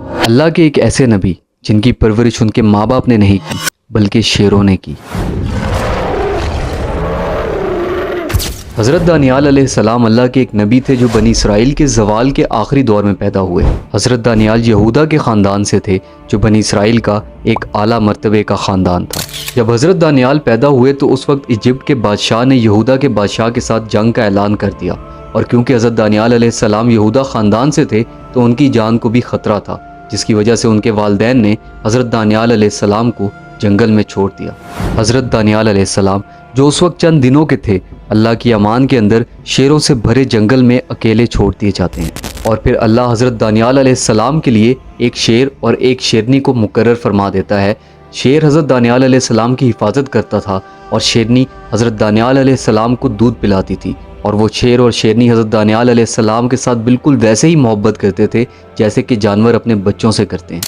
اللہ کے ایک ایسے نبی جن کی پرورش ان کے ماں باپ نے نہیں کی بلکہ شیروں نے کی۔ حضرت دانیال علیہ السلام اللہ کے ایک نبی تھے جو بنی اسرائیل کے زوال کے آخری دور میں پیدا ہوئے۔ حضرت دانیال یہودا کے خاندان سے تھے جو بنی اسرائیل کا ایک اعلیٰ مرتبے کا خاندان تھا۔ جب حضرت دانیال پیدا ہوئے تو اس وقت ایجپٹ کے بادشاہ نے یہودا کے بادشاہ کے ساتھ جنگ کا اعلان کر دیا، اور کیونکہ حضرت دانیال علیہ السلام یہودا خاندان سے تھے تو ان کی جان کو بھی خطرہ تھا، جس کی وجہ سے ان کے والدین نے حضرت دانیال علیہ السلام کو جنگل میں چھوڑ دیا۔ حضرت دانیال علیہ السلام جو اس وقت چند دنوں کے تھے، اللہ کی امان کے اندر شیروں سے بھرے جنگل میں اکیلے چھوڑ دیے جاتے ہیں، اور پھر اللہ حضرت دانیال علیہ السلام کے لیے ایک شیر اور ایک شیرنی کو مقرر فرما دیتا ہے۔ شیر حضرت دانیال علیہ السلام کی حفاظت کرتا تھا اور شیرنی حضرت دانیال علیہ السلام کو دودھ پلاتی تھی، اور وہ شیر اور شیرنی حضرت دانیال علیہ السلام کے ساتھ بالکل ویسے ہی محبت کرتے تھے جیسے کہ جانور اپنے بچوں سے کرتے ہیں۔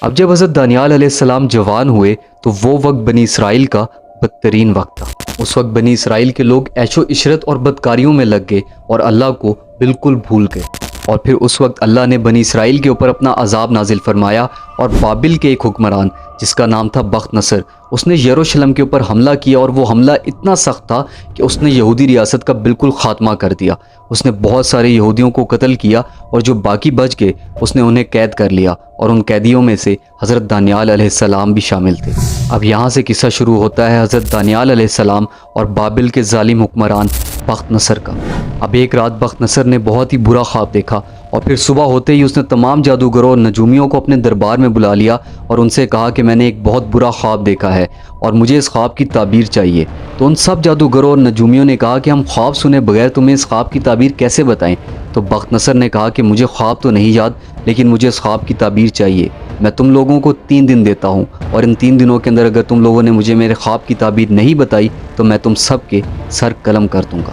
اب جب حضرت دانیال علیہ السلام جوان ہوئے تو وہ وقت بنی اسرائیل کا بدترین وقت تھا۔ اس وقت بنی اسرائیل کے لوگ عیش و عشرت اور بدکاریوں میں لگ گئے اور اللہ کو بالکل بھول گئے، اور پھر اس وقت اللہ نے بنی اسرائیل کے اوپر اپنا عذاب نازل فرمایا، اور بابل کے ایک حکمران جس کا نام تھا بخت نصر، اس نے یروشلم کے اوپر حملہ کیا، اور وہ حملہ اتنا سخت تھا کہ اس نے یہودی ریاست کا بالکل خاتمہ کر دیا۔ اس نے بہت سارے یہودیوں کو قتل کیا، اور جو باقی بچ گئے اس نے انہیں قید کر لیا، اور ان قیدیوں میں سے حضرت دانیال علیہ السلام بھی شامل تھے۔ اب یہاں سے قصہ شروع ہوتا ہے حضرت دانیال علیہ السلام اور بابل کے ظالم حکمران بخت نصر کا۔ اب ایک رات بخت نصر نے بہت ہی برا خواب دیکھا، اور پھر صبح ہوتے ہی اس نے تمام جادوگروں اور نجومیوں کو اپنے دربار میں بلا لیا اور ان سے کہا کہ میں نے ایک بہت برا خواب دیکھا ہے اور مجھے اس خواب کی تعبیر چاہیے۔ تو ان سب جادوگروں اور نجومیوں نے کہا کہ ہم خواب سنے بغیر تمہیں اس خواب کی تعبیر کیسے بتائیں؟ تو بخت نصر نے کہا کہ مجھے خواب تو نہیں یاد، لیکن مجھے اس خواب کی تعبیر چاہیے۔ میں تم لوگوں کو 3 دن دیتا ہوں، اور ان 3 دنوں کے اندر اگر تم لوگوں نے مجھے میرے خواب کی تعبیر نہیں بتائی تو میں تم سب کے سر قلم کر دوں گا۔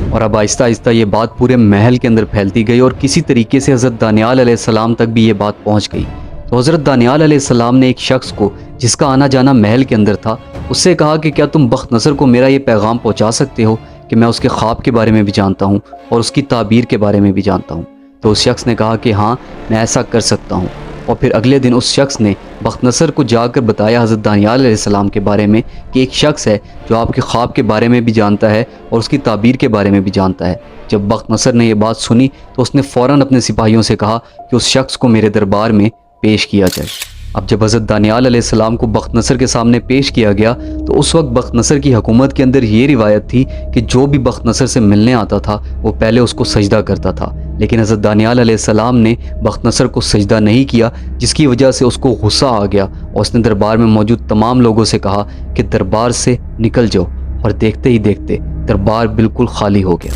اور اب آہستہ آہستہ یہ بات پورے محل کے اندر پھیلتی گئی، اور کسی طریقے سے حضرت دانیال علیہ السلام تک بھی یہ بات پہنچ گئی۔ تو حضرت دانیال علیہ السلام نے ایک شخص کو جس کا آنا جانا محل کے اندر تھا اس سے کہا کہ کیا تم بخت نصر کو میرا یہ پیغام پہنچا سکتے ہو کہ میں اس کے خواب کے بارے میں بھی جانتا ہوں اور اس کی تعبیر کے بارے میں بھی جانتا ہوں؟ تو اس شخص نے کہا کہ ہاں میں ایسا کر سکتا ہوں، اور پھر اگلے دن اس شخص نے بخت نصر کو جا کر بتایا حضرت دانیال علیہ السلام کے بارے میں کہ ایک شخص ہے جو آپ کے خواب کے بارے میں بھی جانتا ہے اور اس کی تعبیر کے بارے میں بھی جانتا ہے۔ جب بخت نصر نے یہ بات سنی تو اس نے فوراً اپنے سپاہیوں سے کہا کہ اس شخص کو میرے دربار میں پیش کیا جائے۔ اب جب حضرت دانیال علیہ السلام کو بخت نصر کے سامنے پیش کیا گیا تو اس وقت بخت نصر کی حکومت کے اندر یہ روایت تھی کہ جو بھی بخت نصر سے ملنے آتا تھا وہ پہلے اس کو سجدہ کرتا تھا، لیکن حضرت دانیال علیہ السلام نے بخت نصر کو سجدہ نہیں کیا، جس کی وجہ سے اس کو غصہ آ گیا، اور اس نے دربار میں موجود تمام لوگوں سے کہا کہ دربار سے نکل جاؤ، اور دیکھتے ہی دیکھتے دربار بالکل خالی ہو گیا۔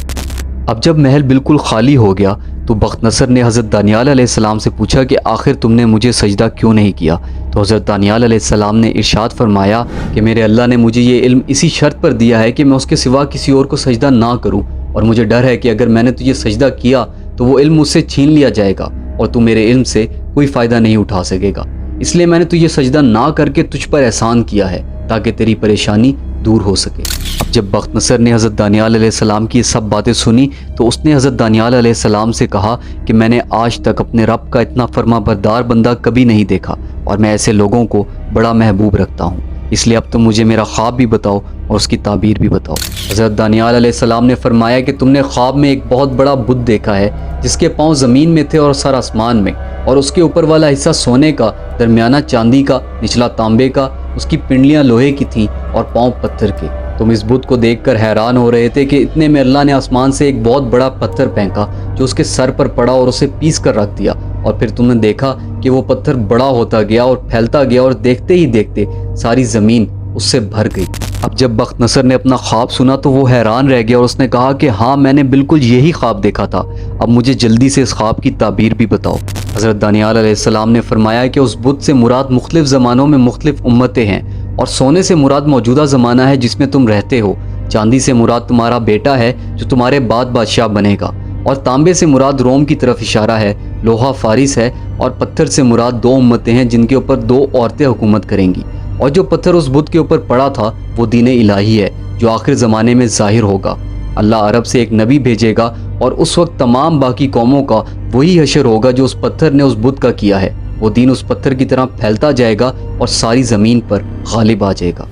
اب جب محل بالکل خالی ہو گیا تو بخت نصر نے حضرت دانیال علیہ السلام سے پوچھا کہ آخر تم نے مجھے سجدہ کیوں نہیں کیا؟ تو حضرت دانیال علیہ السلام نے ارشاد فرمایا کہ میرے اللہ نے مجھے یہ علم اسی شرط پر دیا ہے کہ میں اس کے سوا کسی اور کو سجدہ نہ کروں، اور مجھے ڈر ہے کہ اگر میں نے تجھے سجدہ کیا تو وہ علم مجھ سے چھین لیا جائے گا اور تو میرے علم سے کوئی فائدہ نہیں اٹھا سکے گا، اس لیے میں نے تجھے سجدہ نہ کر کے تجھ پر احسان کیا ہے تاکہ تیری پریشانی دور ہو سکے۔ اب جب بخت نصر نے حضرت دانیال علیہ السلام کی یہ سب باتیں سنی تو اس نے حضرت دانیال علیہ السلام سے کہا کہ میں نے آج تک اپنے رب کا اتنا فرما بردار بندہ کبھی نہیں دیکھا، اور میں ایسے لوگوں کو بڑا محبوب رکھتا ہوں، اس لیے اب تم مجھے میرا خواب بھی بتاؤ اور اس کی تعبیر بھی بتاؤ۔ حضرت دانیال علیہ السلام نے فرمایا کہ تم نے خواب میں ایک بہت بڑا بت دیکھا ہے جس کے پاؤں زمین میں تھے اور سر آسمان میں، اور اس کے اوپر والا حصہ سونے کا، درمیانہ چاندی کا، نچلا تانبے کا، اس کی پنڈلیاں لوہے کی تھیں اور پاؤں پتھر کے۔ تم اس بت کو دیکھ کر حیران ہو رہے تھے کہ اتنے میں اللہ نے آسمان سے ایک بہت بڑا پتھر پھینکا جو اس کے سر پر پڑا اور اسے پیس کر رکھ دیا، اور پھر تم نے دیکھا کہ وہ پتھر بڑا ہوتا گیا اور پھیلتا گیا، اور دیکھتے ہی دیکھتے ساری زمین اس سے بھر گئی۔ اب جب بخت نصر نے اپنا خواب سنا تو وہ حیران رہ گیا اور اس نے کہا کہ ہاں میں نے بالکل یہی خواب دیکھا تھا، اب مجھے جلدی سے اس خواب کی تعبیر بھی بتاؤ۔ حضرت دانیال علیہ السلام نے فرمایا کہ اس بت سے مراد مختلف زمانوں میں مختلف امتیں ہیں، اور سونے سے مراد موجودہ زمانہ ہے جس میں تم رہتے ہو، چاندی سے مراد تمہارا بیٹا ہے جو تمہارے بعد بادشاہ بنے گا، اور تانبے سے مراد روم کی طرف اشارہ ہے، لوہا فارس ہے، اور پتھر سے مراد 2 امتیں ہیں جن کے اوپر 2 عورتیں حکومت کریں گی، اور جو پتھر اس بت کے اوپر پڑا تھا وہ دین الہی ہے جو آخر زمانے میں ظاہر ہوگا۔ اللہ عرب سے ایک نبی بھیجے گا اور اس وقت تمام باقی قوموں کا وہی حشر ہوگا جو اس پتھر نے اس بت کا کیا ہے، وہ دین اس پتھر کی طرح پھیلتا جائے گا اور ساری زمین پر غالب آ جائے گا۔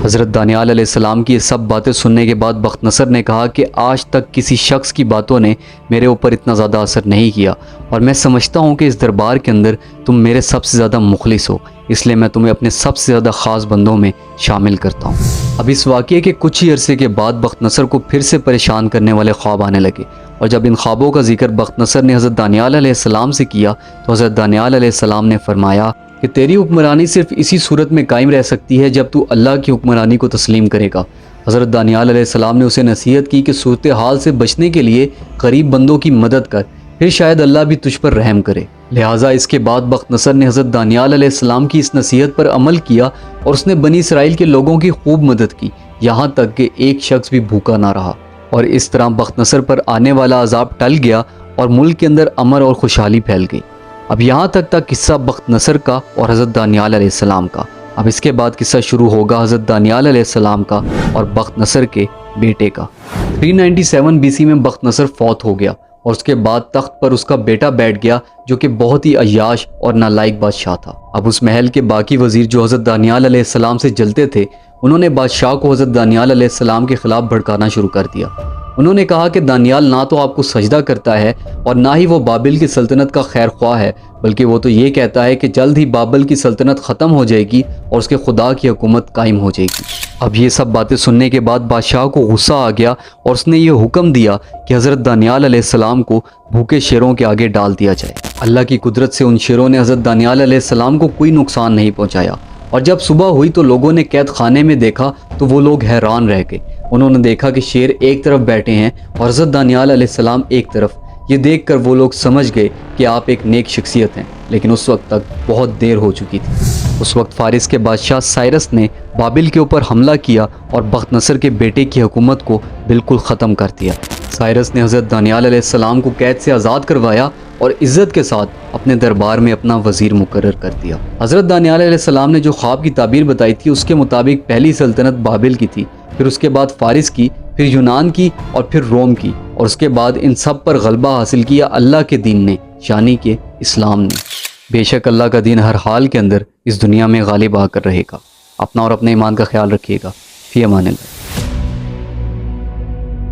حضرت دانیال علیہ السلام کی یہ سب باتیں سننے کے بعد بخت نصر نے کہا کہ آج تک کسی شخص کی باتوں نے میرے اوپر اتنا زیادہ اثر نہیں کیا، اور میں سمجھتا ہوں کہ اس دربار کے اندر تم میرے سب سے زیادہ مخلص ہو، اس لیے میں تمہیں اپنے سب سے زیادہ خاص بندوں میں شامل کرتا ہوں۔ اب اس واقعے کے کچھ ہی عرصے کے بعد بخت نصر کو پھر سے پریشان کرنے والے خواب آنے لگے، اور جب ان خوابوں کا ذکر بخت نصر نے حضرت دانیال علیہ السلام سے کیا تو حضرت دانیال علیہ السلام نے فرمایا کہ تیری حکمرانی صرف اسی صورت میں قائم رہ سکتی ہے جب تو اللہ کی حکمرانی کو تسلیم کرے گا۔ حضرت دانیال علیہ السلام نے اسے نصیحت کی کہ صورتحال سے بچنے کے لیے غریب بندوں کی مدد کر، پھر شاید اللہ بھی تجھ پر رحم کرے۔ لہٰذا اس کے بعد بخت نصر نے حضرت دانیال علیہ السلام کی اس نصیحت پر عمل کیا اور اس نے بنی اسرائیل کے لوگوں کی خوب مدد کی، یہاں تک کہ ایک شخص بھی بھوکا نہ رہا، اور اس طرح بخت نصر پر آنے والا عذاب ٹل گیا اور ملک کے اندر امن اور خوشحالی پھیل گئی۔ اب یہاں تک تھا قصہ بخت نصر کا اور حضرت دانیال علیہ السلام کا۔ اب اس کے بعد قصہ شروع ہوگا حضرت دانیال علیہ السلام کا اور بخت نصر کے بیٹے کا۔ 397 BC میں بخت نصر فوت ہو گیا اور اس کے بعد تخت پر اس کا بیٹا بیٹھ گیا جو کہ بہت ہی عیاش اور نالائق بادشاہ تھا۔ اب اس محل کے باقی وزیر جو حضرت دانیال علیہ السلام سے جلتے تھے، انہوں نے بادشاہ کو حضرت دانیال علیہ السلام کے خلاف بھڑکانا شروع کر دیا۔ انہوں نے کہا کہ دانیال نہ تو آپ کو سجدہ کرتا ہے اور نہ ہی وہ بابل کی سلطنت کا خیر خواہ ہے، بلکہ وہ تو یہ کہتا ہے کہ جلد ہی بابل کی سلطنت ختم ہو جائے گی اور اس کے خدا کی حکومت قائم ہو جائے گی۔ اب یہ سب باتیں سننے کے بعد بادشاہ کو غصہ آ گیا اور اس نے یہ حکم دیا کہ حضرت دانیال علیہ السلام کو بھوکے شیروں کے آگے ڈال دیا جائے۔ اللہ کی قدرت سے ان شیروں نے حضرت دانیال علیہ السلام کو کوئی نقصان نہیں پہنچایا، اور جب صبح ہوئی تو لوگوں نے قید خانے میں دیکھا تو وہ لوگ حیران رہ گئے۔ انہوں نے دیکھا کہ شیر ایک طرف بیٹھے ہیں اور حضرت دانیال علیہ السلام ایک طرف۔ یہ دیکھ کر وہ لوگ سمجھ گئے کہ آپ ایک نیک شخصیت ہیں، لیکن اس وقت تک بہت دیر ہو چکی تھی۔ اس وقت فارس کے بادشاہ سائرس نے بابل کے اوپر حملہ کیا اور بخت نصر کے بیٹے کی حکومت کو بالکل ختم کر دیا۔ سائرس نے حضرت دانیال علیہ السلام کو قید سے آزاد کروایا اور عزت کے ساتھ اپنے دربار میں اپنا وزیر مقرر کر دیا۔ حضرت دانیال علیہ السلام نے جو خواب کی تعبیر بتائی تھی اس کے مطابق پہلی سلطنت بابل کی تھی، پھر اس کے بعد فارس کی، پھر یونان کی اور پھر روم کی، اور اس کے بعد ان سب پر غلبہ حاصل کیا اللہ کے دین نے، یعنی کہ اسلام نے۔ بے شک اللہ کا دین ہر حال کے اندر اس دنیا میں غالب آ کر رہے گا۔ اپنا اور اپنے ایمان کا خیال رکھیے گا۔ فی امان اللہ۔